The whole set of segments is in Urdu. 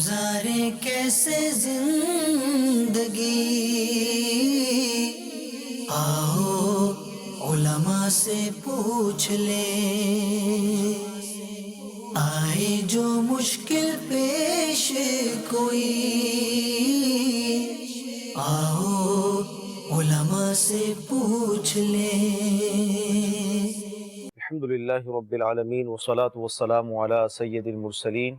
گزارے کیسے زندگی، آؤ علماء سے پوچھ لیں، آئے جو مشکل پیش کوئی، آؤ علماء سے پوچھ لیں۔ الحمدللہ رب العالمین والصلاة والسلام علی سید المرسلین،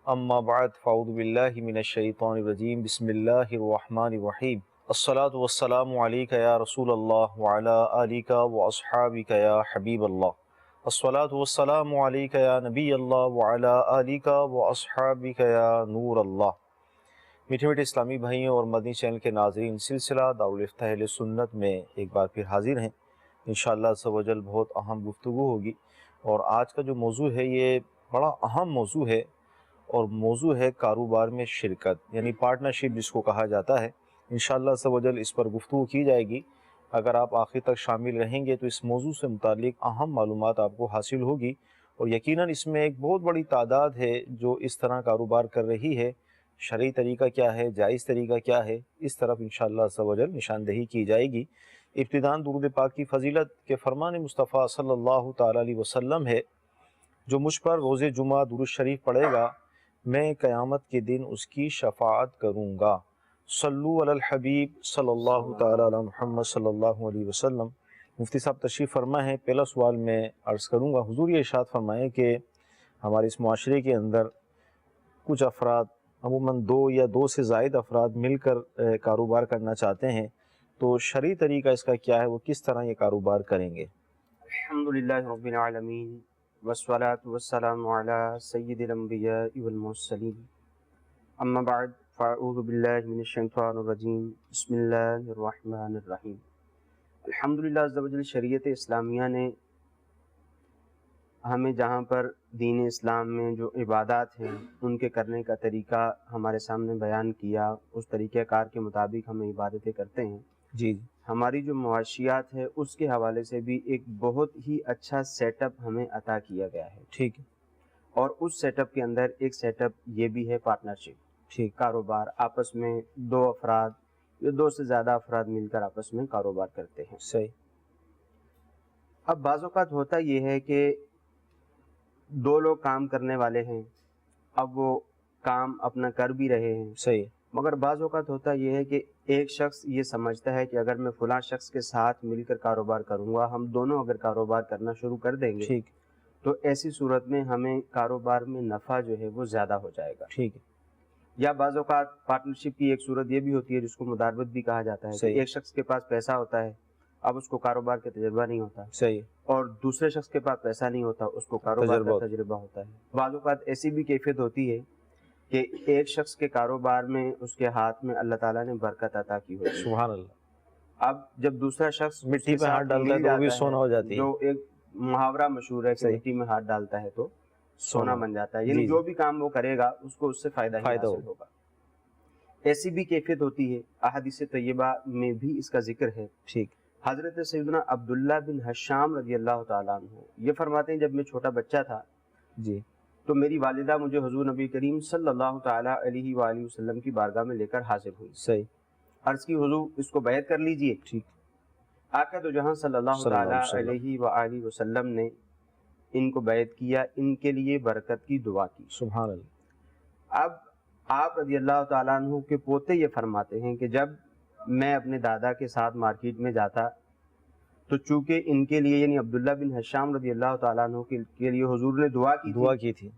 اما بعد فاعوذ باللہ من الشیطان الرجیم، بسم اللہ الرحمن الرحیم۔ الصلاة والسلام علیک یا رسول اللہ وعلی آلک واصحابک یا حبیب اللہ، الصلاة والسلام علیک یا نبی اللہ وعلی آلک واصحابک یا نور اللہ۔ میٹھے میٹھے اسلامی بھائیوں اور مدنی چینل کے ناظرین، سلسلہ دارالفتہ اہل سنت میں ایک بار پھر حاضر ہیں۔ انشاءاللہ عز و جل بہت اہم گفتگو ہوگی، اور آج کا جو موضوع ہے یہ بڑا اہم موضوع ہے، اور موضوع ہے کاروبار میں شرکت، یعنی پارٹنرشپ جس کو کہا جاتا ہے۔ انشاءاللہ عز و جل اس پر گفتگو کی جائے گی۔ اگر آپ آخر تک شامل رہیں گے تو اس موضوع سے متعلق اہم معلومات آپ کو حاصل ہوگی، اور یقیناً اس میں ایک بہت بڑی تعداد ہے جو اس طرح کاروبار کر رہی ہے۔ شرعی طریقہ کیا ہے، جائز طریقہ کیا ہے، اس طرف انشاءاللہ عز و جل نشاندہی کی جائے گی۔ ابتداءً درود پاک کی فضیلت کے فرمان مصطفیٰ صلی اللہ تعالیٰ علیہ وسلم ہے، جو مجھ پر روز جمعہ درود شریف پڑھے گا میں قیامت کے دن اس کی شفاعت کروں گا۔ صلو علی الحبیب صلی اللہ تعالیٰ علی محمد صلی اللہ علیہ وسلم۔ مفتی صاحب تشریف فرما ہے۔ پہلا سوال میں عرض کروں گا، حضور یہ ارشاد فرمائیں کہ ہمارے اس معاشرے کے اندر کچھ افراد، عموماً دو یا دو سے زائد افراد مل کر کاروبار کرنا چاہتے ہیں، تو شرعی طریقہ اس کا کیا ہے، وہ کس طرح یہ کاروبار کریں گے؟ الحمدللہ رب العالمین والصلاة والسلام علی سید الانبیاء والمرسلین، اما بعد فاعوذ باللہ من الشیطان الرجیم، بسم اللہ الرحمن الرحیم۔ الحمدللہ عز و جل شریعت اسلامیہ نے ہمیں جہاں پر دین اسلام میں جو عبادات ہیں ان کے کرنے کا طریقہ ہمارے سامنے بیان کیا، اس طریقہ کار کے مطابق ہمیں عبادتیں کرتے ہیں۔ جی ہماری جو معاشیات ہے اس کے حوالے سے بھی ایک بہت ہی اچھا سیٹ اپ ہمیں عطا کیا گیا ہے، ٹھیک ہے، اور اس سیٹ اپ کے اندر ایک سیٹ اپ یہ بھی ہے پارٹنرشپ، ٹھیک، کاروبار آپس میں دو افراد یا دو سے زیادہ افراد مل کر آپس میں کاروبار کرتے ہیں۔ صحیح، اب بعض اوقات ہوتا یہ ہے کہ دو لوگ کام کرنے والے ہیں، اب وہ کام اپنا کر بھی رہے ہیں، صحیح، مگر بعض اوقات ہوتا یہ ہے کہ ایک شخص یہ سمجھتا ہے کہ اگر میں فلاں شخص کے ساتھ مل کر کاروبار کروں گا، ہم دونوں اگر کاروبار کرنا شروع کر دیں گے ٹھیک، تو ایسی صورت میں ہمیں کاروبار میں نفع جو ہے وہ زیادہ ہو جائے گا۔ ٹھیک ہے، یا بعض اوقات پارٹنرشپ کی ایک صورت یہ بھی ہوتی ہے جس کو مداربت بھی کہا جاتا ہے، کہ صحیح، ایک شخص کے پاس پیسہ ہوتا ہے، اب اس کو کاروبار کا تجربہ نہیں ہوتا، صحیح، اور دوسرے شخص کے پاس پیسہ نہیں ہوتا، اس کو کاروبار کا تجربہ ہوتا ہے۔ بعض اوقات ایسی بھی کیفیت ہوتی ہے کہ ایک شخص کے کاروبار میں اس کے ہاتھ میں اللہ تعالیٰ نے برکت عطا کی ہوتی ہے، سبحان اللہ، اب جب دوسرا شخص مٹی پہ ہاتھ ڈالتا ہے تو وہ بھی سونا ہو جاتی ہے، جو ایک محاورہ مشہور ہے کہ صحیح، مٹی میں ہاتھ ڈالتا ہے تو سونا بن جاتا ہے، جی، یعنی جی، جو بھی کام وہ کرے گا اس کو اس سے فائدہ ہی حاصل ہوگا۔ ایسی بھی کیفیت ہوتی ہے، احادیث طیبہ میں بھی اس کا ذکر ہے۔ ٹھیک، حضرت سیدنا عبداللہ بن حشام رضی اللہ تعالیٰ عنہ یہ فرماتے ہیں، جب میں چھوٹا بچہ تھا جی، تو میری والدہ مجھے حضور نبی کریم صلی اللہ تعالیٰ علیہ وآلہ وسلم کی بارگاہ میں لے کر حاضر ہوئی، صحیح، عرض کی حضور اس کو بیعت کر لیجئے۔ ٹھیک، آقا دو جہاں صلی اللہ تعالیٰ علیہ وآلہ وسلم نے ان کو بیعت کیا، ان کے لیے برکت کی دعا کی۔ سبحان اللہ، اب آپ رضی اللہ تعالیٰ عنہ کے پوتے یہ فرماتے ہیں کہ جب میں اپنے دادا کے ساتھ مارکیٹ میں جاتا تو چونکہ ان کے لیے یعنی عبداللہ بن حشام رضی اللہ تعالیٰ عنہ کے لیے حضور نے دعا کی تھی،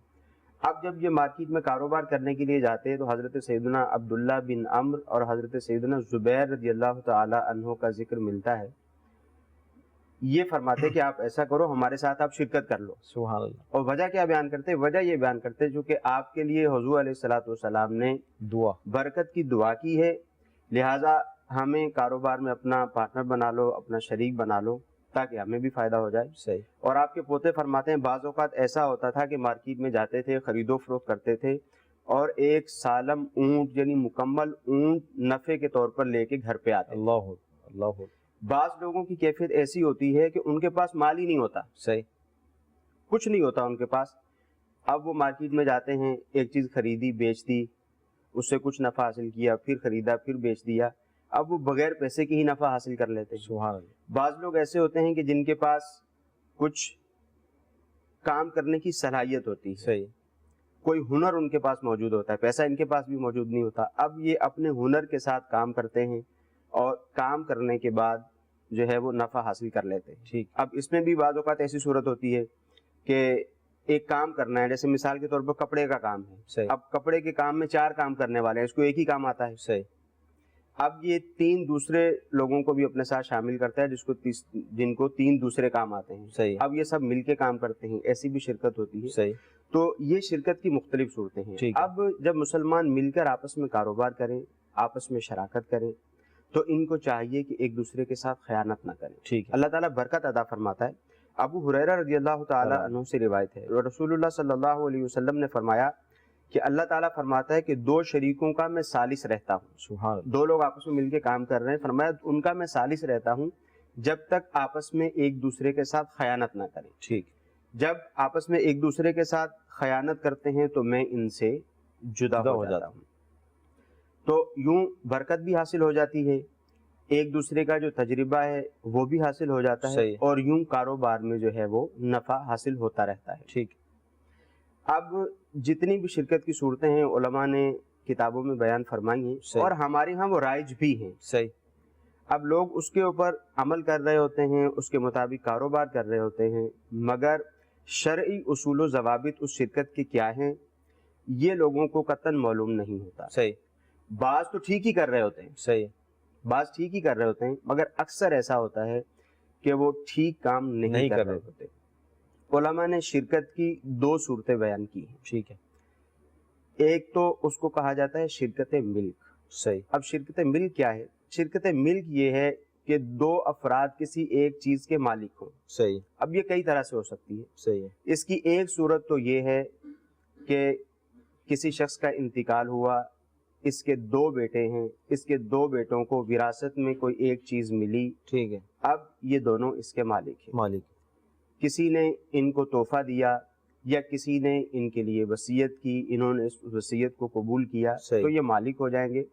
اب جب یہ مارکیٹ میں کاروبار کرنے کے لیے جاتے تو حضرت سیدنا عبداللہ بن عمر اور حضرت سیدنا زبیر رضی اللہ تعالیٰ عنہ کا ذکر ملتا ہے، یہ فرماتے کہ آپ ایسا کرو، ہمارے ساتھ آپ شرکت کر لو۔ سبحان اللہ، اور وجہ کیا بیان کرتے؟ وجہ یہ بیان کرتے چونکہ آپ کے لیے حضور علیہ الصلوۃ والسلام نے دعا، برکت کی دعا کی ہے، لہٰذا ہمیں کاروبار میں اپنا پارٹنر بنا لو، اپنا شریک بنا لو تاکہ ہمیں بھی فائدہ ہو جائے۔ صحیح، اور آپ کے پوتے فرماتے ہیں بعض اوقات ایسا ہوتا تھا کہ مارکیٹ میں جاتے تھے، خرید و فروخت کرتے تھے، اور ایک سالم اونٹ یعنی مکمل اونٹ نفع کے طور پر لے کے گھر پہ آتے۔ اللہ اللہ، بعض لوگوں کی کیفیت ایسی ہوتی ہے کہ ان کے پاس مال ہی نہیں ہوتا، صحیح، کچھ نہیں ہوتا ان کے پاس، اب وہ مارکیٹ میں جاتے ہیں، ایک چیز خریدی بیچ دی، اس سے کچھ نفع حاصل کیا، پھر خریدا، پھر بیچ دیا، اب وہ بغیر پیسے کے ہی نفع حاصل کر لیتے ہیں۔ سبحان اللہ۔ بعض لوگ ایسے ہوتے ہیں کہ جن کے پاس کچھ کام کرنے کی صلاحیت ہوتی ہے، صحیح، کوئی ہنر ان کے پاس موجود ہوتا ہے، پیسہ ان کے پاس بھی موجود نہیں ہوتا، اب یہ اپنے ہنر کے ساتھ کام کرتے ہیں اور کام کرنے کے بعد جو ہے وہ نفع حاصل کر لیتے ہیں۔ ٹھیک، اب اس میں بھی بعض اوقات ایسی صورت ہوتی ہے کہ ایک کام کرنا ہے، جیسے مثال کے طور پر کپڑے کا کام ہے، صحیح، اب کپڑے کے کام میں 4 کام کرنے والے ہیں، اس کو ایک ہی کام آتا ہے، صحیح، اب یہ 3 دوسرے لوگوں کو بھی اپنے ساتھ شامل کرتا ہے جن کو 3 دوسرے کام آتے ہیں، صحیح، اب یہ سب مل کے کام کرتے ہیں، ایسی بھی شرکت ہوتی ہے۔ صحیح، تو یہ شرکت کی مختلف صورتیں ہیں۔ ٹھیک ہے۔ اب جب مسلمان مل کر آپس میں کاروبار کریں، آپس میں شراکت کریں، تو ان کو چاہیے کہ ایک دوسرے کے ساتھ خیانت نہ کریں۔ ٹھیک ہے، اللہ تعالیٰ برکت عطا فرماتا ہے۔ ابو ہریرہ رضی اللہ تعالیٰ عنہ سے روایت ہے، رسول اللہ صلی اللہ علیہ وسلم نے فرمایا کہ اللہ تعالیٰ فرماتا ہے کہ 2 شریکوں کا میں ثالث رہتا ہوں۔ سبحان اللہ، 2 لوگ آپس میں مل کے کام کر رہے ہیں، فرمایا ان کا میں ثالث رہتا ہوں جب تک آپس میں ایک دوسرے کے ساتھ خیانت نہ کریں۔ ٹھیک، جب آپس میں ایک دوسرے کے ساتھ خیانت کرتے ہیں تو میں ان سے جدا ہو جاتا ہوں۔ تو یوں برکت بھی حاصل ہو جاتی ہے، ایک دوسرے کا جو تجربہ ہے وہ بھی حاصل ہو جاتا ہے، صحیح، اور یوں کاروبار میں جو ہے وہ نفع حاصل ہوتا رہتا ہے۔ ٹھیک، اب جتنی بھی شرکت کی صورتیں ہیں علماء نے کتابوں میں بیان فرمائی ہیں، صحیح، اور ہمارے ہاں وہ رائج بھی ہیں۔ صحیح، اب لوگ اس کے اوپر عمل کر رہے ہوتے ہیں، اس کے مطابق کاروبار کر رہے ہوتے ہیں، مگر شرعی اصول و ضوابط اس شرکت کے کیا ہیں یہ لوگوں کو قطعاً معلوم نہیں ہوتا۔ صحیح، بعض تو ٹھیک ہی کر رہے ہوتے ہیں، صحیح، بعض ٹھیک ہی کر رہے ہوتے ہیں، مگر اکثر ایسا ہوتا ہے کہ وہ ٹھیک کام نہیں کر رہے ہوتے۔ علماء نے شرکت کی 2 صورتیں بیان کی ہیں۔ ٹھیک ہے، ایک تو اس کو کہا جاتا ہے شرکت ملک۔ صحیح، اب شرکت ملک کیا ہے؟ شرکت ملک یہ ہے کہ 2 افراد کسی ایک چیز کے مالک ہوں۔ صحیح، اب یہ کئی طرح سے ہو سکتی ہے۔ صحیح ہے، اس کی ایک صورت تو یہ ہے کہ کسی شخص کا انتقال ہوا، اس کے 2 بیٹے ہیں، اس کے 2 بیٹوں کو وراثت میں کوئی ایک چیز ملی، ٹھیک ہے، اب یہ دونوں اس کے مالک ہیں۔ مالک، کسی نے ان کو تحفہ دیا یا کسی نے ان کے لیے وصیت کی، انہوں نے اس وصیت کو قبول کیا، صحیح، تو یہ مالک ہو جائیں گے۔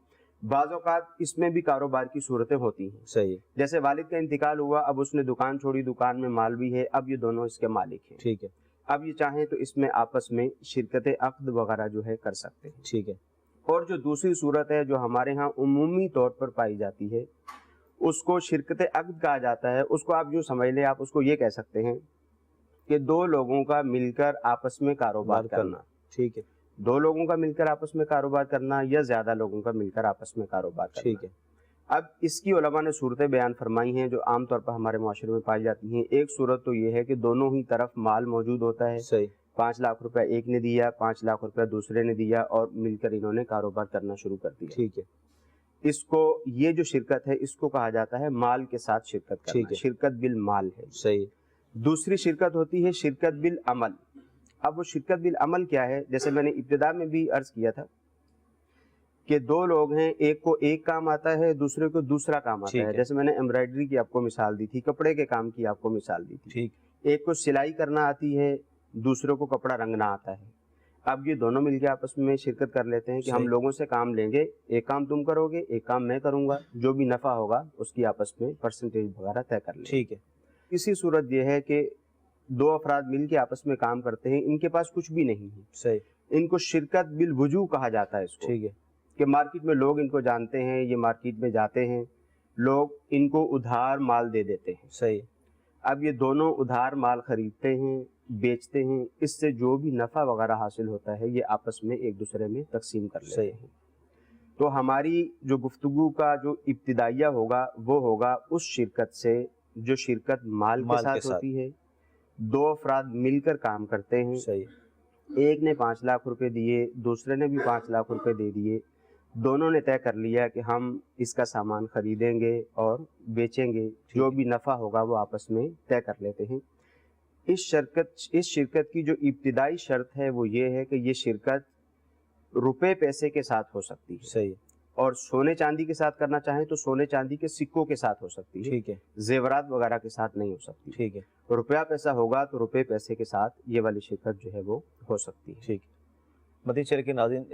بعض اوقات اس میں بھی کاروبار کی صورتیں ہوتی ہیں، صحیح، جیسے والد کا انتقال ہوا، اب اس نے دکان چھوڑی، دکان میں مال بھی ہے، اب یہ دونوں اس کے مالک ہیں۔ ٹھیک ہے، اب یہ چاہیں تو اس میں آپس میں شرکت عقد وغیرہ جو ہے کر سکتے ہیں۔ ٹھیک ہے، اور جو دوسری صورت ہے جو ہمارے ہاں عمومی طور پر پائی جاتی ہے، اس کو شرکت عقد کہا جاتا ہے۔ اس کو آپ یوں سمجھ لیں، آپ اس کو یہ کہہ سکتے ہیں کہ 2 لوگوں کا مل کر آپس میں کاروبار کرنا۔ ٹھیک ہے، 2 لوگوں کا مل کر آپس میں کاروبار کرنا یا زیادہ لوگوں کا مل کر آپس میں کاروبار کرنا۔ ٹھیک ہے، اب اس کی علماء نے صورتیں بیان فرمائی ہیں جو عام طور پر ہمارے معاشرے میں پائی جاتی ہیں۔ ایک صورت تو یہ ہے کہ دونوں ہی طرف مال موجود ہوتا ہے، صحیح، 5 لاکھ روپے ایک نے دیا، 5 لاکھ روپے دوسرے نے دیا، اور مل کر انہوں نے کاروبار کرنا شروع کر دیا۔ ٹھیک ہے، اس کو یہ جو شرکت ہے اس کو کہا جاتا ہے مال کے ساتھ شرکت ٹھیک کرنا، ہے، شرکت بالمال ہے۔ صحیح، دوسری شرکت ہوتی ہے شرکت بالعمل۔ اب وہ شرکت بالعمل کیا ہے؟ جیسے میں نے ابتدا میں بھی عرض کیا تھا کہ 2 لوگ ہیں، ایک کو ایک کام آتا ہے، دوسرے کو دوسرا کام آتا ہے۔ جیسے میں نے ایمبرائڈری کی آپ کو مثال دی تھی، کپڑے کے کام کی آپ کو مثال دی تھی۔ ٹھیک، ایک کو سلائی کرنا آتی ہے، دوسرے کو کپڑا رنگنا آتا ہے۔ اب یہ دونوں مل کے آپس میں شرکت کر لیتے ہیں کہ ہم صحیح، لوگوں سے کام لیں گے، ایک کام تم کرو گے، ایک کام میں کروں گا، جو بھی نفع ہوگا اس کی آپس میں پرسنٹیج وغیرہ طے کر لیں گے۔ ٹھیک ہے، اسی صورت یہ ہے کہ 2 افراد مل کے آپس میں کام کرتے ہیں، ان کے پاس کچھ بھی نہیں ہے، صحیح، ان کو شرکت بالوجوہ کہا جاتا ہے اس کو، ٹھیک ہے، کہ مارکیٹ میں لوگ ان کو جانتے ہیں، یہ مارکیٹ میں جاتے ہیں، لوگ ان کو ادھار مال دے دیتے ہیں۔ صحیح، اب یہ دونوں ادھار مال خریدتے ہیں، بیچتے ہیں، اس سے جو بھی نفع وغیرہ حاصل ہوتا ہے یہ آپس میں ایک دوسرے میں تقسیم کر لیتے ہیں۔ تو ہماری جو گفتگو کا جو ابتدائیہ ہوگا وہ ہوگا اس شرکت سے جو شرکت مال کے ساتھ ہوتی ہے۔ 2 افراد مل کر کام کرتے ہیں، صحیح، ایک نے 5 لاکھ روپے دیے، دوسرے نے بھی 5 لاکھ روپے دے دیے، دونوں نے طے کر لیا کہ ہم اس کا سامان خریدیں گے اور بیچیں گے، جو بھی نفع ہوگا وہ آپس میں طے کر لیتے ہیں۔ اس شرکت کی جو ابتدائی شرط ہے وہ یہ ہے کہ یہ شرکت روپے پیسے کے ساتھ ہو سکتی ہے، صحیح، اور سونے چاندی کے ساتھ کرنا چاہیں تو سونے چاندی کے سکوں کے ساتھ ہو سکتی ہے، ٹھیک ہے، زیورات وغیرہ کے ساتھ نہیں ہو سکتی۔ ٹھیک ہے، روپیہ پیسہ ہوگا تو روپے پیسے کے ساتھ یہ والی شرکت جو ہے وہ ہو سکتی ہے۔ ٹھیک، مدنی چینل کے ناظرین،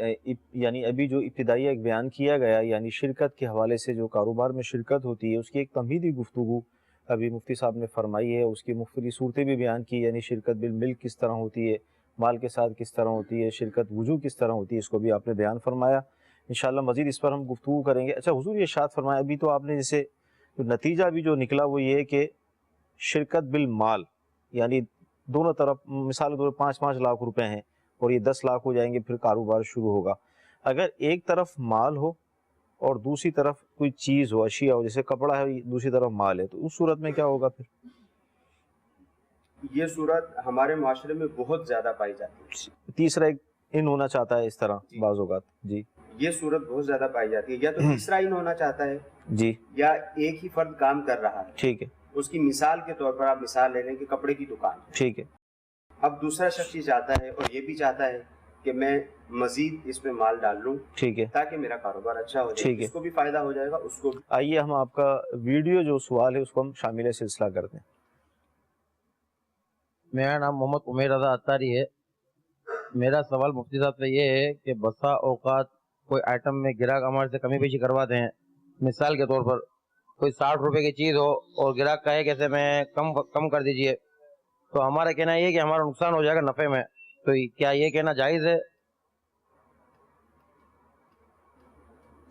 یعنی ابھی جو ابتدائی ایک بیان کیا گیا، یعنی شرکت کے حوالے سے جو کاروبار میں شرکت ہوتی ہے اس کی ایک تمہیدی گفتگو ابھی مفتی صاحب نے فرمائی ہے، اس کی مختلف صورتیں بھی بیان کی، یعنی شرکت بالملک کس طرح ہوتی ہے، مال کے ساتھ کس طرح ہوتی ہے، شرکت وجوہ کس طرح ہوتی ہے، اس کو بھی آپ نے بیان فرمایا۔ انشاءاللہ مزید اس پر ہم گفتگو کریں گے۔ اچھا حضور، یہ ارشاد فرمایا ابھی تو آپ نے جیسے نتیجہ بھی جو نکلا وہ یہ ہے کہ شرکت بالمال، یعنی دونوں طرف مثال کے طور پر 5-5 لاکھ روپے ہیں اور یہ 10 لاکھ ہو جائیں گے، پھر کاروبار شروع ہوگا۔ اگر ایک طرف مال ہو اور دوسری طرف کوئی چیز ہو، اشیاء ہو، جیسے کپڑا ہے دوسری طرف مال ہے، تو اس صورت میں کیا ہوگا پھر؟ یہ صورت ہمارے معاشرے میں بہت زیادہ پائی جاتی ہے۔ تیسرا ایک ان ہونا چاہتا ہے اس طرح بعض اوقات، جی یہ صورت بہت زیادہ پائی جاتی ہے، یا تو تیسرا ان ہونا چاہتا ہے جی یا ایک ہی فرد کام کر رہا ہے۔ ٹھیک ہے، اس کی مثال کے طور پر آپ مثال لے لیں کہ کپڑے کی دکان ہے، ٹھیک ہے، اب دوسرا شخص یہ چاہتا ہے اور یہ بھی چاہتا ہے کہ میں مزید اس میں مال ڈال لوں ٹھیک ہے، تاکہ میرا کاروبار اچھا ہو جائے، ٹھیک ہے۔ اس کو بھی فائدہ ہو جائے گا، اس کو بھی۔ آئیے ہم آپ کا ویڈیو جو سوال ہے اس کو ہم شامل سلسلہ کرتے ہیں۔ میرا نام محمد عمیر رضا اتاری ہے۔ میرا سوال مفتی صاحب سے یہ ہے کہ بسا اوقات کوئی آئٹم میں گراہک ہمارے سے کمی بیشی کرواتے ہیں، مثال کے طور پر کوئی 60 روپے کی چیز ہو اور گراہک کہے کہ اسے میں کم کر دیجئے، تو ہمارا کہنا یہ ہے کہ ہمارا نقصان ہو جائے گا نفع میں، تو کیا یہ کہنا جائز ہے؟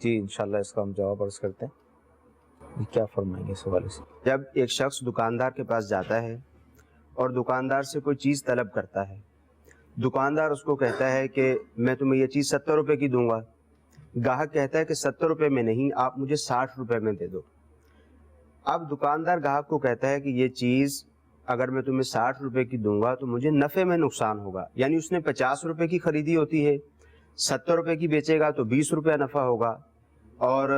جی انشاءاللہ اس کا ہم جواب عرض کرتے ہیں، کیا فرمائیں گے اس حوالے سے؟ جب ایک شخص دکاندار کے پاس جاتا ہے اور دکاندار سے کوئی چیز طلب کرتا ہے، دکاندار اس کو کہتا ہے کہ میں تمہیں یہ چیز 70 روپے کی دوں گا، گاہک کہتا ہے کہ 70 روپے میں نہیں، آپ مجھے 60 روپے میں دے دو۔ اب دکاندار گاہک کو کہتا ہے کہ یہ چیز اگر میں تمہیں 60 روپے کی دوں گا تو مجھے نفع میں نقصان ہوگا، یعنی اس نے 50 روپے کی خریدی ہوتی ہے، 70 روپے کی بیچے گا تو 20 روپیہ نفع ہوگا، اور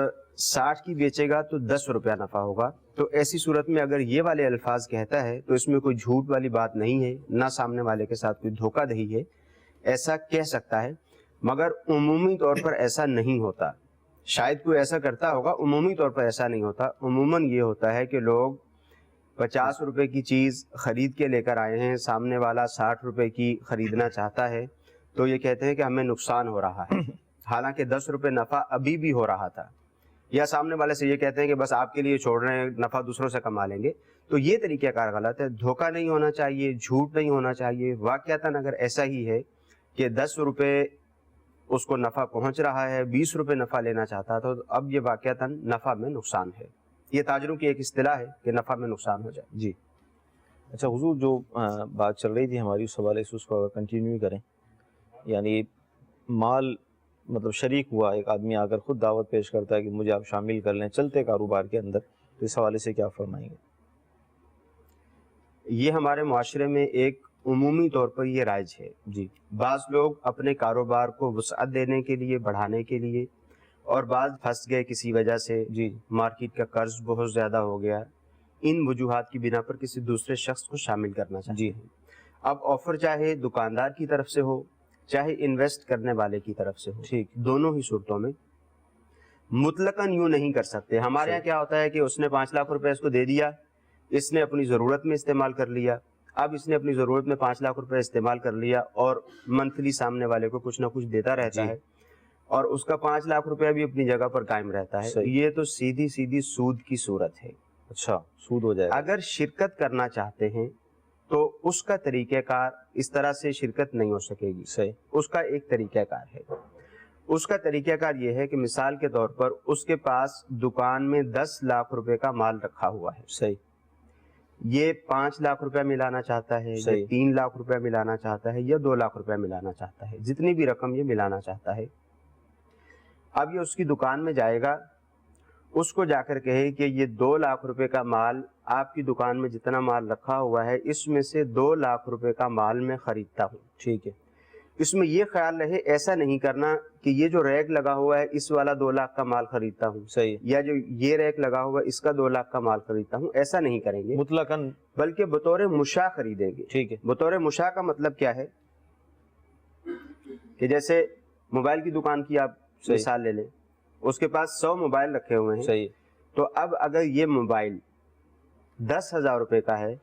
60 کی بیچے گا تو 10 روپیہ نفع ہوگا۔ تو ایسی صورت میں اگر یہ والے الفاظ کہتا ہے تو اس میں کوئی جھوٹ والی بات نہیں ہے، نہ سامنے والے کے ساتھ کوئی دھوکہ دہی ہے، ایسا کہہ سکتا ہے، مگر عمومی طور پر ایسا نہیں ہوتا۔ شاید کوئی ایسا کرتا ہوگا، عمومی طور پر ایسا نہیں ہوتا۔ عموماً یہ ہوتا ہے کہ لوگ 50 روپے کی چیز خرید کے لے کر آئے ہیں، سامنے والا 60 روپے کی خریدنا چاہتا ہے، تو یہ کہتے ہیں کہ ہمیں نقصان ہو رہا ہے، حالانکہ 10 روپے نفع ابھی بھی ہو رہا تھا، یا سامنے والے سے یہ کہتے ہیں کہ بس آپ کے لیے چھوڑ رہے ہیں، نفع دوسروں سے کما لیں گے۔ تو یہ طریقہ کار غلط ہے، دھوکہ نہیں ہونا چاہیے، جھوٹ نہیں ہونا چاہیے۔ واقعتاً اگر ایسا ہی ہے کہ 10 روپے اس کو نفع پہنچ رہا ہے، 20 روپے نفع لینا چاہتا تھا، تو اب یہ واقعتاً نفع میں نقصان ہے۔ یہ تاجروں کی ایک اصطلاح ہے کہ نفع میں نقصان ہو جائے۔ جی اچھا حضور، جو بات چل رہی تھی ہماری اس حوالے سے اس کو کنٹینیو کریں، یعنی مال مطلب شریک ہوا، ایک آدمی آ کر خود دعوت پیش کرتا ہے کہ مجھے آپ شامل کر لیں چلتے کاروبار کے اندر، تو اس حوالے سے کیا فرمائیں گے؟ یہ ہمارے معاشرے میں ایک عمومی طور پر یہ رائج ہے۔ جی بعض لوگ اپنے کاروبار کو وسعت دینے کے لیے، بڑھانے کے لیے، اور بعض پھنس گئے کسی وجہ سے، جی مارکیٹ کا قرض بہت زیادہ ہو گیا، ان وجوہات کی بنا پر کسی دوسرے شخص کو شامل کرنا چاہتے جی ہیں۔ اب آفر چاہے دکاندار کی طرف سے ہو، چاہے انویسٹ کرنے والے کی طرف سے ہو، ٹھیک، دونوں ہی صورتوں میں مطلقاً یوں نہیں کر سکتے۔ ہمارے یہاں کیا ہوتا ہے کہ اس نے 5 لاکھ روپے اس کو دے دیا، اس نے اپنی ضرورت میں استعمال کر لیا، اب اس نے اپنی ضرورت میں 5 لاکھ روپے استعمال کر لیا اور منتھلی سامنے والے کو کچھ نہ کچھ دیتا رہتا ہے، اور اس کا 5 لاکھ روپے بھی اپنی جگہ پر قائم رہتا ہے۔ صحیح۔ یہ تو سیدھی سیدھی سود کی صورت ہے۔ اچھا سود ہو جائے گا۔ اگر شرکت کرنا چاہتے ہیں تو اس کا طریقہ کار اس طرح سے شرکت نہیں ہو سکے گی۔ صحیح، اس کا ایک طریقہ کار ہے۔ اس کا طریقہ کار یہ ہے کہ مثال کے طور پر اس کے پاس دکان میں 10 لاکھ روپے کا مال رکھا ہوا ہے، صحیح، یہ 5 لاکھ روپے ملانا چاہتا ہے، صحیح، یہ 3 لاکھ روپے ملانا چاہتا ہے، یا 2 لاکھ روپے ملانا چاہتا ہے، جتنی بھی رقم یہ ملانا چاہتا ہے۔ اب یہ اس کی دکان میں جائے گا، اس کو جا کر کہے کہ یہ 2 لاکھ روپے کا مال، آپ کی دکان میں جتنا مال رکھا ہوا ہے اس میں سے 2 لاکھ روپے کا مال میں خریدتا ہوں۔ ٹھیک ہے، اس میں یہ خیال رہے، ایسا نہیں کرنا کہ یہ جو ریک لگا ہوا ہے اس والا 2 لاکھ کا مال خریدتا ہوں، صحیح، یا جو یہ ریک لگا ہوا ہے اس کا 2 لاکھ کا مال خریدتا ہوں، ایسا نہیں کریں گے، مطلقاً، بلکہ بطور مشاع خریدیں گے۔ ٹھیک ہے، بطور مشاع کا مطلب کیا ہے کہ جیسے موبائل کی دکان کی آپ صحیح، مثال لے لیں، اس کے پاس 100 موبائل رکھے ہوئے ہیں، صحیح، تو اب اگر یہ موبائل 10,000 روپے کا ہے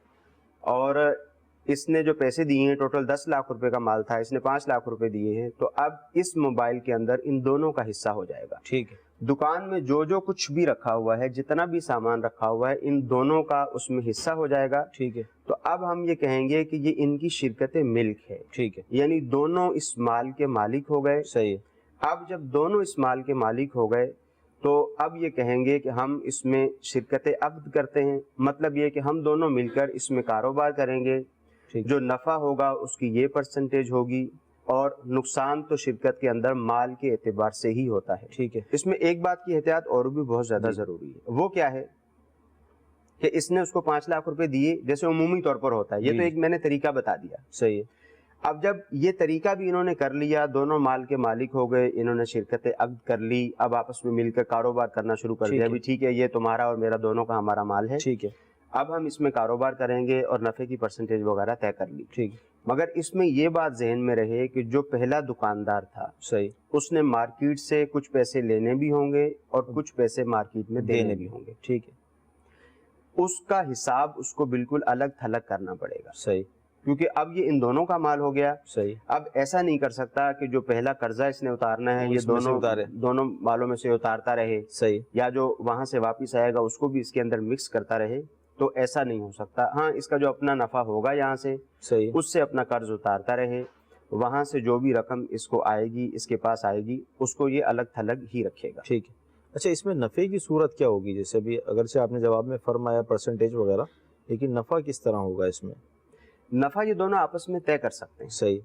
اور اس نے جو پیسے دیے ہیں ٹوٹل 10 لاکھ روپے کا مال تھا, اس نے 5 لاکھ روپے دیے ہیں, تو اب اس موبائل کے اندر ان دونوں کا حصہ ہو جائے گا. ٹھیک ہے. دکان میں جو کچھ بھی رکھا ہوا ہے, جتنا بھی سامان رکھا ہوا ہے, ان دونوں کا اس میں حصہ ہو جائے گا. ٹھیک ہے. تو اب ہم یہ کہیں گے کہ یہ ان کی شرکت ملک ہے. ٹھیک ہے. یعنی دونوں اس مال کے مالک ہو گئے. صحیح ہے. اب جب دونوں اس مال کے مالک ہو گئے تو اب یہ کہیں گے کہ ہم اس میں شرکت عقد کرتے ہیں. مطلب یہ کہ ہم دونوں مل کر اس میں کاروبار کریں گے. جو نفع ہوگا اس کی یہ پرسنٹیج ہوگی, اور نقصان تو شرکت کے اندر مال کے اعتبار سے ہی ہوتا ہے. ٹھیک ہے. اس میں ایک بات کی احتیاط اور بھی بہت زیادہ ضروری ہے. وہ کیا ہے کہ اس نے اس کو 5 لاکھ روپے دیے, جیسے عمومی طور پر ہوتا ہے. یہ تو ایک میں نے طریقہ بتا دیا. صحیح ہے. اب جب یہ طریقہ بھی انہوں نے کر لیا, دونوں مال کے مالک ہو گئے, انہوں نے شرکت عقد کر لی, اب آپس میں مل کر کاروبار کرنا شروع کر دیا. ٹھیک ہے, یہ تمہارا اور میرا دونوں کا ہمارا مال ہے. ٹھیک ہے. اب ہم اس میں کاروبار کریں گے اور نفع کی پرسنٹیج وغیرہ طے کر لی. ٹھیک. مگر اس میں یہ بات ذہن میں رہے کہ جو پہلا دکاندار تھا, صحیح, اس نے مارکیٹ سے کچھ پیسے لینے بھی ہوں گے اور کچھ پیسے مارکیٹ میں دینے بھی ہوں گے. ٹھیک ہے. اس کا حساب اس کو بالکل الگ تھلگ کرنا پڑے گا. صحیح, کیونکہ اب یہ ان دونوں کا مال ہو گیا. صحیح. اب ایسا نہیں کر سکتا کہ جو پہلا قرضہ اس نے اتارنا ہے یہ دونوں مالوں میں سے اتارتا رہے. صحیح. یا جو وہاں سے واپس آئے گا اس کو بھی اس کے اندر مکس کرتا رہے. تو ایسا نہیں ہو سکتا. ہاں, اس کا جو اپنا نفع ہوگا یہاں سے, صحیح, اس سے اپنا قرض اتارتا رہے. وہاں سے جو بھی رقم اس کو آئے گی, اس کے پاس آئے گی, اس کو یہ الگ تھلگ ہی رکھے گا. ٹھیک ہے. اچھا, اس میں نفع کی صورت کیا ہوگی؟ جیسے ابھی اگرچہ آپ نے جواب میں فرمایا پرسنٹیج وغیرہ, لیکن نفع کس طرح ہوگا اس میں؟ نفع یہ دونوں آپس میں طے کر سکتے ہیں. صحیح,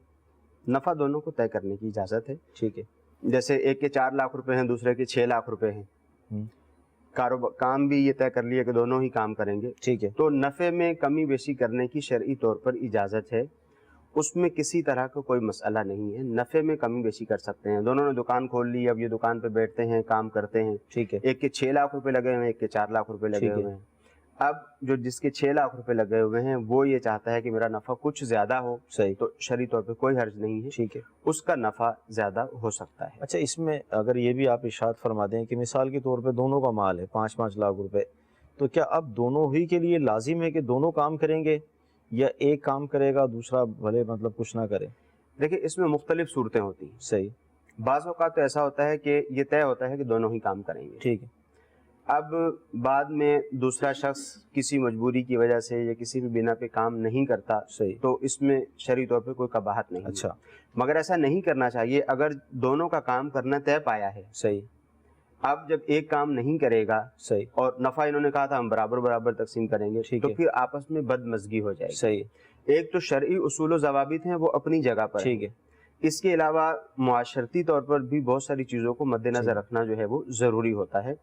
نفع دونوں کو طے کرنے کی اجازت ہے. ٹھیک ہے. جیسے ایک کے 4 لاکھ روپے ہیں, دوسرے کے 6 لاکھ روپے ہیں. کام بھی یہ طے کر لیا کہ دونوں ہی کام کریں گے. ٹھیک ہے. تو نفع میں کمی بیشی کرنے کی شرعی طور پر اجازت ہے. اس میں کسی طرح کا کوئی مسئلہ نہیں ہے. نفع میں کمی بیشی کر سکتے ہیں. دونوں نے دکان کھول لی, اب یہ دکان پہ بیٹھتے ہیں, کام کرتے ہیں. ٹھیک ہے. ایک کے 6 لاکھ روپے لگے ہوئے ہیں, ایک کے 4 لاکھ روپے لگے ہوئے ہیں. اب جو جس کے 6 لاکھ روپے لگے ہوئے ہیں وہ یہ چاہتا ہے کہ میرا نفع کچھ زیادہ ہو. صحیح. تو شرعی طور پہ کوئی حرج نہیں ہے. ٹھیک ہے. اس کا نفع زیادہ ہو سکتا ہے. اچھا, اس میں اگر یہ بھی آپ ارشاد فرما دیں کہ مثال کے طور پہ دونوں کا مال ہے 5-5 لاکھ روپے, تو کیا اب دونوں ہی کے لیے لازم ہے کہ دونوں کام کریں گے, یا ایک کام کرے گا دوسرا بھلے مطلب کچھ نہ کرے؟ دیکھیں, اس میں مختلف صورتیں ہوتی ہیں. صحیح. بعض اوقات تو ایسا ہوتا ہے کہ یہ طے ہوتا ہے کہ دونوں ہی کام کریں گے. ٹھیک ہے. اب بعد میں دوسرا شخص کسی مجبوری کی وجہ سے یا کسی بھی بنا پہ کام نہیں کرتا. صحیح. تو اس میں شرعی طور پہ کوئی قباحت نہیں. اچھا. مگر ایسا نہیں کرنا چاہیے. اگر دونوں کا کام کرنا طے پایا ہے, صحیح, اب جب ایک کام نہیں کرے گا, صحیح, اور نفع انہوں نے کہا تھا ہم برابر برابر تقسیم کریں گے, ٹھیک تو ہے, پھر آپس میں بدمزگی ہو جائے گی. صحیح. ایک تو شرعی اصول و ضوابط ہیں وہ اپنی جگہ پر, ٹھیک ہے, اس کے علاوہ معاشرتی طور پر بھی بہت ساری چیزوں کو مد نظر رکھنا جو ہے وہ ضروری ہوتا ہے.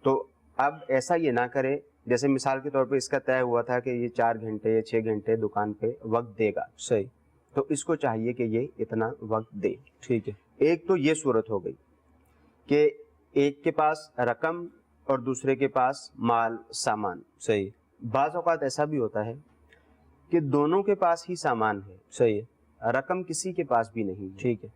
تو اب ایسا یہ نہ کرے, جیسے مثال کے طور پہ اس کا طے ہوا تھا کہ یہ 4 گھنٹے یا 6 گھنٹے دکان پہ وقت دے گا. صحیح. تو اس کو چاہیے کہ یہ اتنا وقت دے. ٹھیک ہے. ایک تو یہ صورت ہو گئی کہ ایک کے پاس رقم اور دوسرے کے پاس مال سامان. صحیح. بعض اوقات ایسا بھی ہوتا ہے کہ دونوں کے پاس ہی سامان ہے, صحیح, رقم کسی کے پاس بھی نہیں ہے. ٹھیک ہے.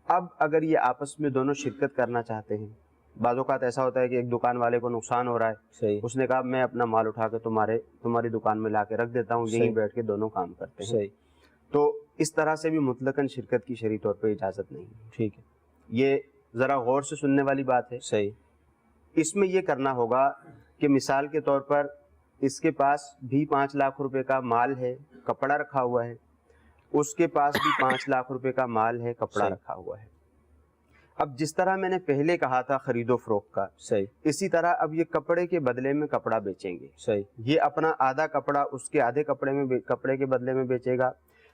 اب اگر یہ آپس میں دونوں شرکت کرنا چاہتے ہیں, بعض اوقات ایسا ہوتا ہے کہ ایک دکان والے کو نقصان ہو رہا ہے, صحیح, اس نے کہا میں اپنا مال اٹھا کے تمہاری دکان میں لا کے رکھ دیتا ہوں, یہیں بیٹھ کے دونوں کام کرتے ہیں. صحیح. تو اس طرح سے بھی مطلقاً شرکت کی شرعی طور پہ اجازت نہیں ہے. ٹھیک ہے. یہ ذرا غور سے سننے والی بات ہے. صحیح. اس میں یہ کرنا ہوگا کہ مثال کے طور پر اس کے پاس بھی 5 لاکھ روپے کا مال ہے, کپڑا رکھا ہوا ہے, اس کے پاس بھی 5 لاکھ روپے کا مال ہے, کپڑا رکھا ہوا ہے. اب جس طرح میں نے پہلے کہا تھا خرید و فروخت کا, صحیح, اسی طرح اب یہ کپڑے کے بدلے میں کپڑا بیچیں گے. صحیح. یہ اپنا آدھا کپڑا اس کے آدھے کپڑے کے بدلے میں بیچے گا,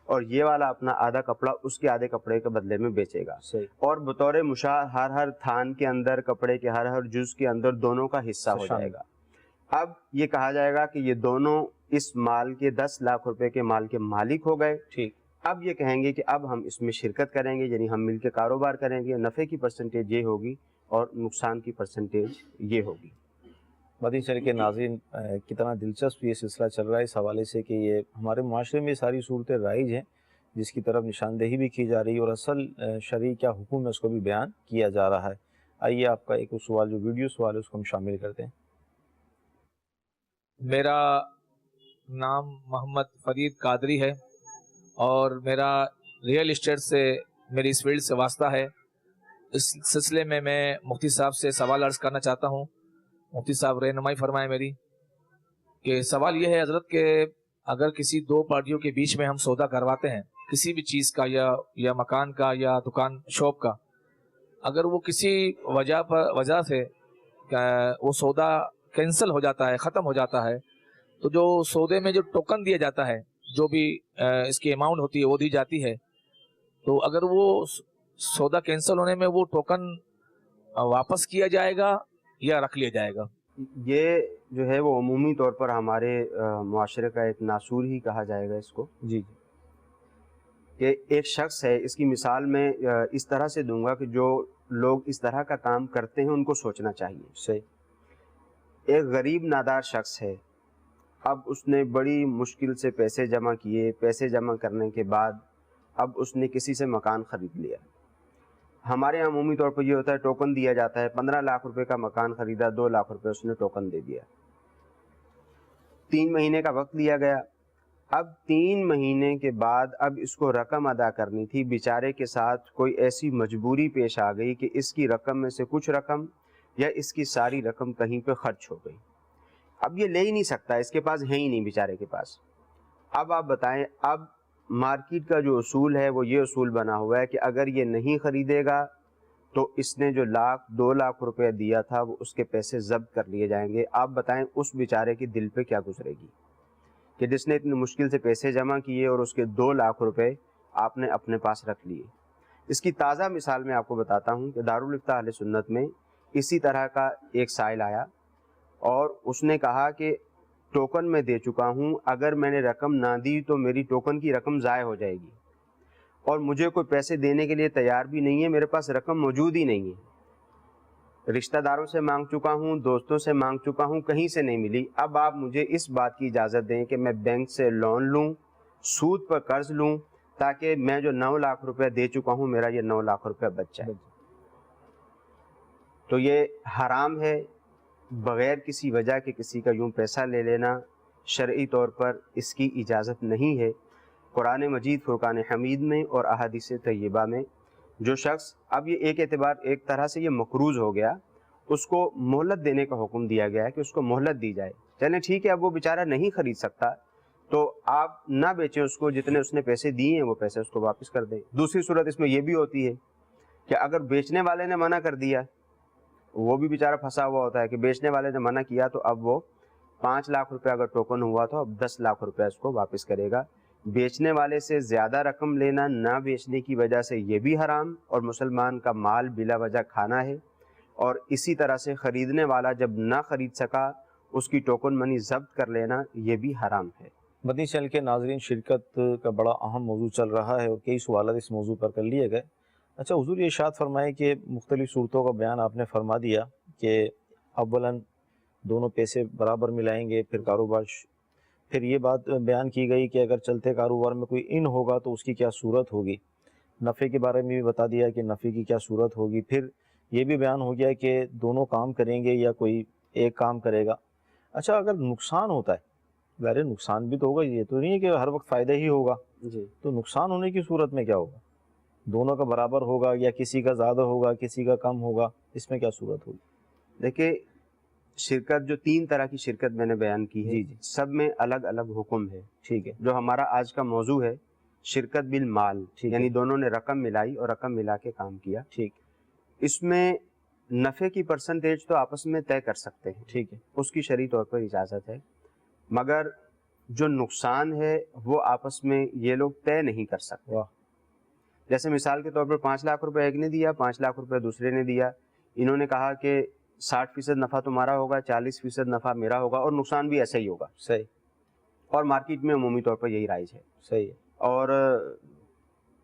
اور یہ والا اپنا آدھا کپڑا اس کے آدھے کپڑے کے بدلے میں بیچے گا. صحیح. اور بطور مشاع ہر تھان کے اندر, کپڑے کے ہر جز کے اندر دونوں کا حصہ ہو جائے گا. اب یہ کہا جائے گا کہ یہ دونوں اس مال کے 10 لاکھ روپے کے مال کے مالک ہو گئے. ٹھیک. اب یہ کہیں گے کہ اب ہم اس میں شرکت کریں گے, یعنی ہم مل کے کاروبار کریں گے. نفع کی پرسنٹیج یہ ہوگی اور نقصان کی پرسنٹیج یہ ہوگی. مدنی چینل کے ناظرین, کتنا دلچسپ یہ سلسلہ چل رہا ہے اس حوالے سے کہ یہ ہمارے معاشرے میں ساری صورتیں رائج ہیں جس کی طرف نشاندہی بھی کی جا رہی ہے, اور اصل شرعی کیا حکم ہے اس کو بھی بیان کیا جا رہا ہے. آئیے آپ کا ایک سوال جو ویڈیو سوال ہے اس کو ہم شامل کرتے ہیں. میرا نام محمد فرید قادری ہے. اور میرا ریئل اسٹیٹ سے میری اس فیلڈ سے واسطہ ہے. اس سلسلے میں مفتی صاحب سے سوال عرض کرنا چاہتا ہوں. مفتی صاحب رہنمائی فرمائیں میری. کہ سوال یہ ہے حضرت کہ اگر کسی دو پارٹیوں کے بیچ میں ہم سودا کرواتے ہیں کسی بھی چیز کا یا مکان کا یا دکان شاپ کا، اگر وہ کسی وجہ سے وہ سودا کینسل ہو جاتا ہے، ختم ہو جاتا ہے، تو جو سودے میں جو ٹوکن دیا جاتا ہے، جو بھی اس کی اماؤنٹ ہوتی ہے وہ دی جاتی ہے، تو اگر وہ سودا کینسل ہونے میں وہ ٹوکن واپس کیا جائے گا یا رکھ لیا جائے گا؟ یہ جو ہے وہ عمومی طور پر ہمارے معاشرے کا ایک ناصور ہی کہا جائے گا اس کو. جی کہ ایک شخص ہے، اس کی مثال میں اس طرح سے دوں گا کہ جو لوگ اس طرح کا کام کرتے ہیں ان کو سوچنا چاہیے. صحیح. ایک غریب نادار شخص ہے، اب اس نے بڑی مشکل سے پیسے جمع کیے، پیسے جمع کرنے کے بعد اب اس نے کسی سے مکان خرید لیا. ہمارے یہاں عمومی طور پر یہ ہوتا ہے ٹوکن دیا جاتا ہے. 15 لاکھ روپے کا مکان خریدا، 2 لاکھ روپے اس نے ٹوکن دے دیا. 3 مہینے کا وقت لیا گیا. اب 3 مہینے کے بعد اب اس کو رقم ادا کرنی تھی. بیچارے کے ساتھ کوئی ایسی مجبوری پیش آ گئی کہ اس کی رقم میں سے کچھ رقم یا اس کی ساری رقم کہیں پہ خرچ ہو گئی. اب یہ لے ہی نہیں سکتا، اس کے پاس ہے ہی نہیں بیچارے کے پاس. اب آپ بتائیں، اب مارکیٹ کا جو اصول ہے وہ یہ اصول بنا ہوا ہے کہ اگر یہ نہیں خریدے گا تو اس نے جو 2 لاکھ روپے دیا تھا وہ اس کے پیسے ضبط کر لیے جائیں گے. آپ بتائیں اس بیچارے کے دل پہ کیا گزرے گی کہ جس نے اتنی مشکل سے پیسے جمع کیے اور اس کے 2 لاکھ روپے آپ نے اپنے پاس رکھ لیے. اس کی تازہ مثال میں آپ کو بتاتا ہوں کہ دارالفتہ اہل سنت میں اسی طرح کا ایک سائل آیا اور اس نے کہا کہ ٹوکن میں دے چکا ہوں، اگر میں نے رقم نہ دی تو میری ٹوکن کی رقم ضائع ہو جائے گی، اور مجھے کوئی پیسے دینے کے لیے تیار بھی نہیں ہے، میرے پاس رقم موجود ہی نہیں ہے. رشتہ داروں سے مانگ چکا ہوں، دوستوں سے مانگ چکا ہوں، کہیں سے نہیں ملی. اب آپ مجھے اس بات کی اجازت دیں کہ میں بینک سے لون لوں، سود پر قرض لوں، تاکہ میں جو 9 لاکھ روپے دے چکا ہوں میرا یہ 9 لاکھ روپے بچ جائے. تو یہ حرام ہے. بغیر کسی وجہ کے کسی کا یوں پیسہ لے لینا شرعی طور پر اس کی اجازت نہیں ہے. قرآن مجید فرقان حمید میں اور احادیث طیبہ میں جو شخص، اب یہ ایک طرح سے یہ مقروض ہو گیا، اس کو مہلت دینے کا حکم دیا گیا ہے کہ اس کو مہلت دی جائے. چلیں ٹھیک ہے، اب وہ بیچارہ نہیں خرید سکتا تو آپ نہ بیچیں اس کو، جتنے اس نے پیسے دیے ہیں وہ پیسے اس کو واپس کر دیں. دوسری صورت اس میں یہ بھی ہوتی ہے کہ اگر بیچنے والے نے منع کر دیا، وہ بھی بیچارہ پھنسا ہوا ہوتا ہے کہ بیچنے والے نے منع کیا تو اب وہ 5 لاکھ روپے اگر ٹوکن ہوا تو اب 10 لاکھ روپے اس کو واپس کرے گا. بیچنے والے سے زیادہ رقم لینا نہ بیچنے کی وجہ سے یہ بھی حرام، اور مسلمان کا مال بلا وجہ کھانا ہے. اور اسی طرح سے خریدنے والا جب نہ خرید سکا اس کی ٹوکن منی ضبط کر لینا یہ بھی حرام ہے. مدنی چینل کے ناظرین، شرکت کا بڑا اہم موضوع چل رہا ہے اور کئی سوالات اس موضوع پر کر لیے گئے. اچھا حضور، یہ ارشاد فرمائے کہ مختلف صورتوں کا بیان آپ نے فرما دیا کہ اولاً دونوں پیسے برابر ملائیں گے، پھر کاروبار پھر یہ بات بیان کی گئی کہ اگر چلتے کاروبار میں کوئی ان ہوگا تو اس کی کیا صورت ہوگی. نفع کے بارے میں بھی بتا دیا کہ نفع کی کیا صورت ہوگی. پھر یہ بھی بیان ہو گیا کہ دونوں کام کریں گے یا کوئی ایک کام کرے گا. اچھا، اگر نقصان ہوتا ہے، ظاہر نقصان بھی تو ہوگا، یہ تو نہیں ہے کہ ہر وقت فائدہ ہی ہوگا. جی، تو نقصان ہونے کی صورت میں کیا ہوگا؟ دونوں کا برابر ہوگا یا کسی کا زیادہ ہوگا کسی کا کم ہوگا؟ اس میں کیا صورت ہوگی؟ دیکھیں، شرکت جو 3 طرح کی شرکت میں نے بیان کی ہے، جی سب میں الگ الگ حکم ہے. ٹھیک ہے. جو ہمارا آج کا موضوع ہے شرکت بالمال، یعنی دونوں نے رقم ملائی اور رقم ملا کے کام کیا. ٹھیک. اس میں نفع کی پرسنٹیج تو آپس میں طے کر سکتے ہیں. ٹھیک ہے. اس کی شرعی طور پر اجازت ہے، مگر جو نقصان ہے وہ آپس میں یہ لوگ طے نہیں کر سکتے. واہ. جیسے مثال کے طور پر 5 لاکھ روپے ایک نے دیا، 5 لاکھ روپے دوسرے نے دیا. انہوں نے کہا کہ 60% نفع تمہارا ہوگا، 40% نفع میرا ہوگا، اور نقصان بھی ایسا ہی ہوگا. صحیح. اور مارکیٹ میں عمومی طور پر یہی رائج ہے. صحیح ہے. اور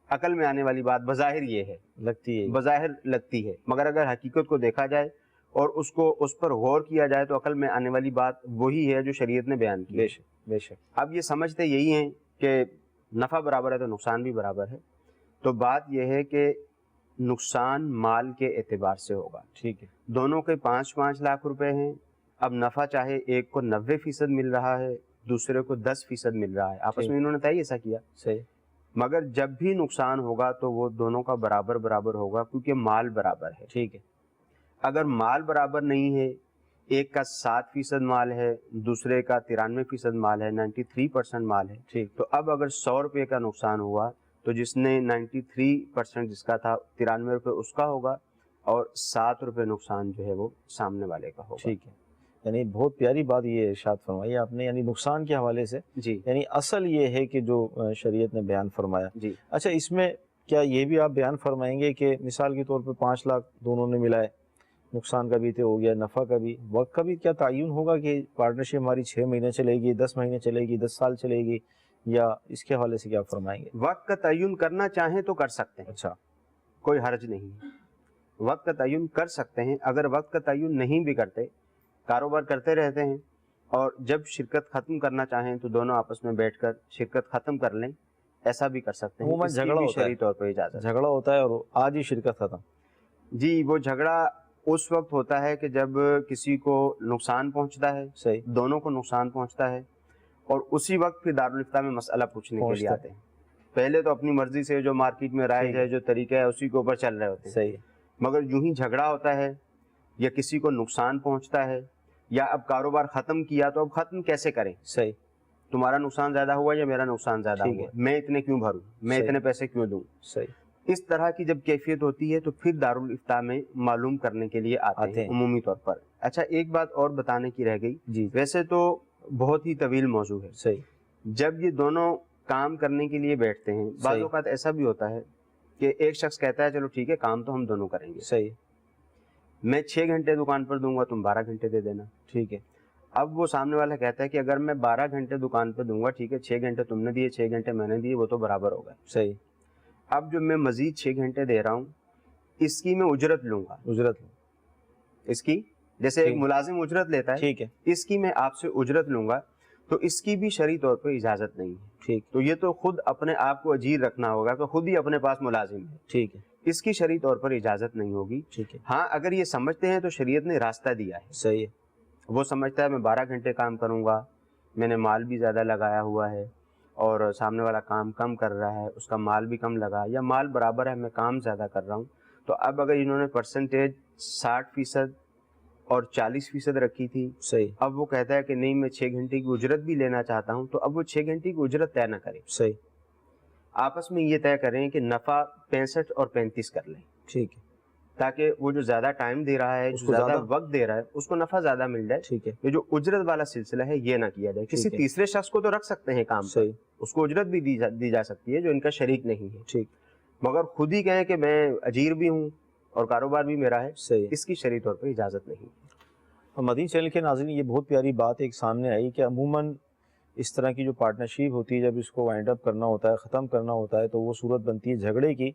عقل میں آنے والی بات بظاہر یہ ہے، بظاہر لگتی ہے، مگر اگر حقیقت کو دیکھا جائے اور اس پر غور کیا جائے تو عقل میں آنے والی بات وہی ہے جو شریعت نے بیان کی. بے شک بے شک. اب یہ سمجھتے یہی ہیں کہ نفع برابر ہے تو نقصان بھی برابر ہے. تو بات یہ ہے کہ نقصان مال کے اعتبار سے ہوگا. ٹھیک ہے. دونوں کے 5 لاکھ روپے ہیں. اب نفع چاہے ایک کو 90% مل رہا ہے، دوسرے کو 10% مل رہا ہے، آپس میں انہوں نے طے ایسا کیا. صحیح. مگر جب بھی نقصان ہوگا تو وہ دونوں کا برابر برابر ہوگا، کیونکہ مال برابر ہے. ٹھیک ہے. اگر مال برابر نہیں ہے، ایک کا 7% مال ہے، دوسرے کا 93% مال ہے، 93% مال ہے، ٹھیک. تو اب اگر 100 روپے کا نقصان ہوا تو جس نے 93% جس کا تھا 93 روپے اس کا ہوگا، اور 7 روپے نقصان جو ہے وہ سامنے والے کا ہوگا. ٹھیک ہے. یعنی بہت پیاری بات یہ ارشاد فرمائی آپ نے، یعنی نقصان کے حوالے سے. جی یعنی اصل یہ ہے کہ جو شریعت نے بیان فرمایا. جی. اچھا، اس میں کیا یہ بھی آپ بیان فرمائیں گے کہ مثال کے طور پہ 5 لاکھ دونوں نے ملائے، نقصان کا بھی تو ہو گیا، نفع کا بھی، وقت کا بھی کیا تعین ہوگا کہ پارٹنرشپ ہماری 6 مہینے چلے گی، 10 مہینے چلے گی، 10 سال چلے گی، یا اس کے حوالے سے کیا فرمائیں گے؟ وقت کا تعین کرنا چاہیں تو کر سکتے ہیں. اچھا. کوئی حرج نہیں ہے، وقت کا تعین کر سکتے ہیں. اگر وقت کا تعین نہیں بھی کرتے، کاروبار کرتے رہتے ہیں، اور جب شرکت ختم کرنا چاہیں تو دونوں آپس میں بیٹھ کر شرکت ختم کر لیں، ایسا بھی کر سکتے ہیں. عموماً اس کی جھگڑا بھی ہوتا ہے، شرعی طور پر اجازت ہے. جھگڑا ہوتا ہے اور آج ہی شرکت ختم. جی، وہ جھگڑا اس وقت ہوتا ہے کہ جب کسی کو نقصان پہنچتا ہے، صحیح. دونوں کو نقصان پہنچتا ہے، اور اسی وقت پھر دارالفتہ میں مسئلہ پوچھنے کے لیے آتے ہیں. پہلے تو اپنی مرضی سے جو مارکیٹ میں رائج ہے، جو طریقہ ہے، اسی کے اوپر چل رہے ہوتے ہیں. صحیح. مگر یوں ہی جھگڑا ہوتا ہے یا کسی کو نقصان پہنچتا ہے، یا اب کاروبار ختم کیا تو اب ختم کیسے کریں؟ صحیح. تمہارا نقصان زیادہ ہوا یا میرا نقصان زیادہ ہوا، میں اتنے کیوں بھروں، میں اتنے پیسے کیوں دوں؟ صحیح. اس طرح کی جب کیفیت ہوتی ہے تو پھر دارالفتہ میں معلوم کرنے کے لیے آتے ہیں عمومی طور پر. اچھا، ایک بات اور بتانے کی رہ گئی. جی. ویسے تو بہت ہی طویل موضوع ہے. صحیح. جب یہ دونوں کام کرنے کے لیے بیٹھتے ہیں، بعض اوقات ایسا بھی ہوتا ہے کہ ایک شخص کہتا ہے چلو ٹھیک ہے، کام تو ہم دونوں کریں گے. صحیح. میں 6 گھنٹے دکان پر دوں گا، تم 12 گھنٹے دے دینا. ٹھیک ہے. اب وہ سامنے والا کہتا ہے کہ اگر میں 12 گھنٹے دکان پہ دوں گا، ٹھیک ہے، 6 گھنٹے تم نے دیے، 6 گھنٹے میں نے دیے، وہ تو برابر ہوگا. صحیح. اب جو میں مزید 6 گھنٹے دے رہا ہوں، اس کی میں اجرت لوں گا. اجرت لوں. اس کی جیسے ایک ملازم اجرت لیتا ہے، ٹھیک ہے، اس کی میں آپ سے اجرت لوں گا، تو اس کی بھی شرعی طور پہ اجازت نہیں ہے. ٹھیک. تو یہ تو خود اپنے آپ کو اجیر رکھنا ہوگا کہ خود ہی اپنے پاس ملازم ہے. ٹھیک ہے. اس کی شرعی طور پر اجازت نہیں ہوگی. ٹھیک ہے. ہاں، اگر یہ سمجھتے ہیں تو شریعت نے راستہ دیا ہے. صحیح ہے. وہ سمجھتا ہے میں 12 گھنٹے کام کروں گا، میں نے مال بھی زیادہ لگایا ہوا ہے، اور سامنے والا کام کم کر رہا ہے، اس کا مال بھی کم لگا، یا مال برابر ہے، میں کام زیادہ کر رہا ہوں. تو اب اگر انہوں نے پرسنٹیج 60% اور 40% رکھی تھی، صحیح. اب وہ کہتا ہے کہ نہیں، میں 6 گھنٹے کی اجرت بھی لینا چاہتا ہوں، تو اب وہ 6 گھنٹے کی اجرت طے نہ کریں. صحیح. آپس میں یہ طے کریں کہ نفع 65 اور 35 کر لیں. ٹھیک ہے. تاکہ وہ جو زیادہ ٹائم دے رہا ہے، جو زیادہ وقت دے رہا ہے، اس کو نفع زیادہ مل جائے. ٹھیک ہے. یہ جو اجرت والا سلسلہ ہے یہ نہ کیا جائے. کسی تیسرے شخص کو تو رکھ سکتے ہیں کام. صحیح. اس کو اجرت بھی دی جا سکتی ہے جو ان کا شریک نہیں ہے. ٹھیک. مگر خود ہی کہیں کہ میں اجیر بھی ہوں اور کاروبار بھی میرا ہے، صحیح. اس کی شرعی طور پر اجازت نہیں. مدین چینل کے ناظرین، یہ بہت پیاری بات ایک سامنے آئی کہ عموماً اس طرح کی جو پارٹنرشپ ہوتی ہے، جب اس کو وائنڈ اپ کرنا ہوتا ہے، ختم کرنا ہوتا ہے، تو وہ صورت بنتی ہے جھگڑے کی.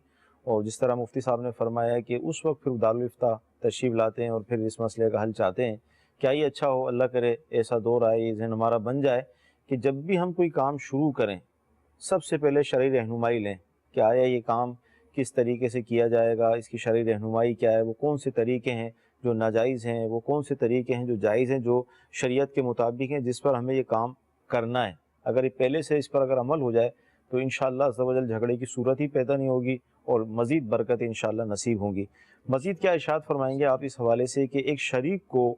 اور جس طرح مفتی صاحب نے فرمایا ہے کہ اس وقت پھر دارالفتہ تشریف لاتے ہیں اور پھر اس مسئلے کا حل چاہتے ہیں. کیا یہ اچھا ہو، اللہ کرے ایسا دور آئے، یہ ذہن ہمارا بن جائے کہ جب بھی ہم کوئی کام شروع کریں، سب سے پہلے شرعی رہنمائی لیں کہ آیا یہ کام کس طریقے سے کیا جائے گا، اس کی شرعی رہنمائی کیا ہے، وہ کون سے طریقے ہیں جو ناجائز ہیں، وہ کون سے طریقے ہیں جو جائز ہیں، جو شریعت کے مطابق ہیں، جس پر ہمیں یہ کام کرنا ہے. اگر یہ پہلے سے اس پر اگر عمل ہو جائے تو انشاءاللہ عز و جل جھگڑے کی صورت ہی پیدا نہیں ہوگی اور مزید برکتیں انشاءاللہ نصیب ہوں گی. مزید کیا ارشاد فرمائیں گے آپ اس حوالے سے کہ ایک شریک کو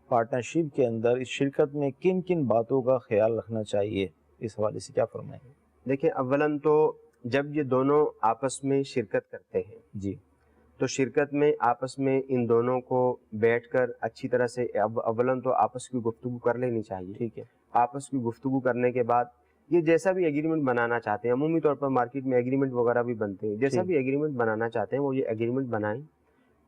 پارٹنرشپ کے اندر اس شرکت میں کن کن باتوں کا خیال رکھنا چاہیے، اس حوالے سے کیا فرمائیں گے؟ دیکھیں، اولاً تو جب یہ دونوں آپس میں شرکت کرتے ہیں، جی، تو شرکت میں آپس میں ان دونوں کو بیٹھ کر اچھی طرح سے اولاً تو آپس کی گفتگو کر لینی چاہیے. ٹھیک ہے. آپس کی گفتگو کرنے کے بعد یہ جیسا بھی ایگریمنٹ بنانا چاہتے ہیں، عمومی طور پر مارکیٹ میں ایگریمنٹ وغیرہ بھی بنتے ہیں، جیسا بھی ایگریمنٹ بنانا چاہتے ہیں وہ یہ ایگریمنٹ بنائیں،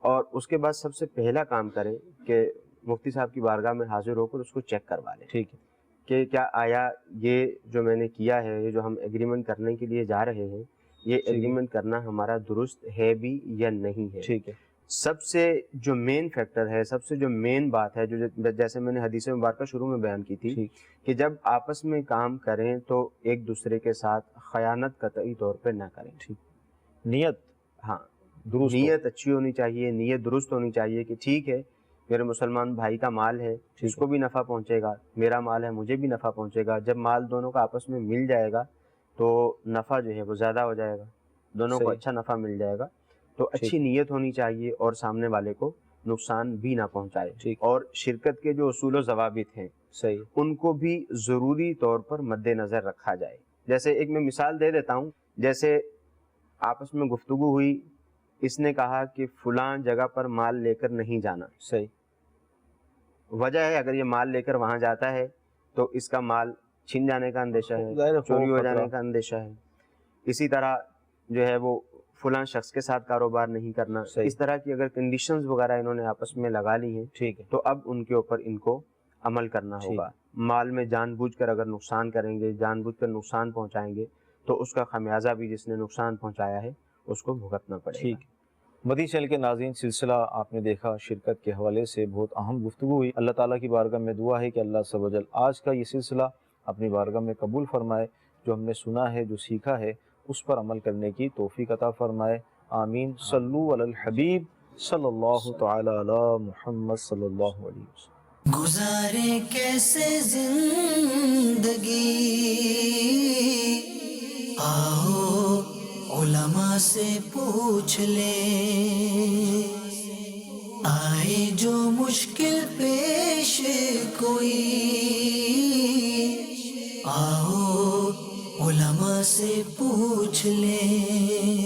اور اس کے بعد سب سے پہلا کام کریں کہ مفتی صاحب کی بارگاہ میں حاضر ہو کر اس کو چیک کروا لیں. ٹھیک ہے. کہ کیا آیا یہ جو میں نے کیا ہے، یہ جو ہم ایگریمنٹ کرنے کے لیے جا رہے ہیں، یہ ایگریمنٹ کرنا ہمارا درست ہے بھی یا نہیں ہے. ٹھیک ہے. سب سے جو مین فیکٹر ہے، سب سے جو مین بات ہے، جو جیسے میں نے حدیث مبارکہ شروع میں بیان کی تھی کہ جب آپس میں کام کریں تو ایک دوسرے کے ساتھ خیانت قطعی طور پہ نہ کریں. ٹھیک. نیت، ہاں، درست، نیت اچھی ہونی چاہیے، نیت درست ہونی چاہیے کہ ٹھیک ہے، میرے مسلمان بھائی کا مال ہے، اس کو بھی نفع پہنچے گا، میرا مال ہے، مجھے بھی نفع پہنچے گا. جب مال دونوں کا آپس میں مل جائے گا تو نفع جو ہے وہ زیادہ ہو جائے گا، دونوں کو صحیح۔ اچھا نفع مل جائے گا۔ تو اچھی نیت ہونی چاہیے اور سامنے والے کو نقصان بھی نہ پہنچائے، ٹھیک۔ اور شرکت کے جو اصول و ضوابط ہیں صحیح، ان کو بھی ضروری طور پر مد نظر رکھا جائے۔ جیسے ایک میں مثال دے دیتا ہوں، جیسے آپس میں گفتگو ہوئی، اس نے کہا کہ فلاں جگہ پر مال لے کر نہیں جانا، صحیح، وجہ ہے اگر یہ مال لے کر وہاں جاتا ہے تو اس کا مال چھن جانے کا اندیشہ ہے، ظاہر ہے، چوری ہو خوف، جانے خطرہ۔ کا اندیشہ ہے۔ اسی طرح جو ہے وہ فلاں شخص کے ساتھ کاروبار نہیں کرنا، صحیح۔ اس طرح کی اگر کنڈیشنز وغیرہ انہوں نے آپس میں لگا لی ہیں ٹھیک ہے، تو اب ان کے اوپر ان کو عمل کرنا ٹھیک۔ ہوگا۔ مال میں جان بوجھ کر اگر نقصان کریں گے، جان بوجھ کر نقصان پہنچائیں گے تو اس کا خمیازہ بھی جس نے نقصان پہنچایا ہے اس کو بھگتنا پڑے گا۔ ٹھیک۔ مدنی چینل کے ناظرین، سلسلہ آپ نے دیکھا، شرکت کے حوالے سے بہت اہم گفتگو ہوئی۔ اللہ تعالیٰ کی بارگاہ میں دعا ہے کہ اللہ عز و جل آج کا یہ سلسلہ اپنی بارگاہ میں قبول فرمائے، جو ہم نے سنا ہے، جو سیکھا ہے، اس پر عمل کرنے کی توفیق عطا فرمائے۔ آمین۔ صلو علی الحبیب صلی اللہ تعالی علی محمد صلی اللہ علیہ وسلم۔ گزارے کیسے زندگی، آؤ علماء سے پوچھ لیں، آئے جو مشکل پیش کوئی، آؤ علماء سے پوچھ لیں۔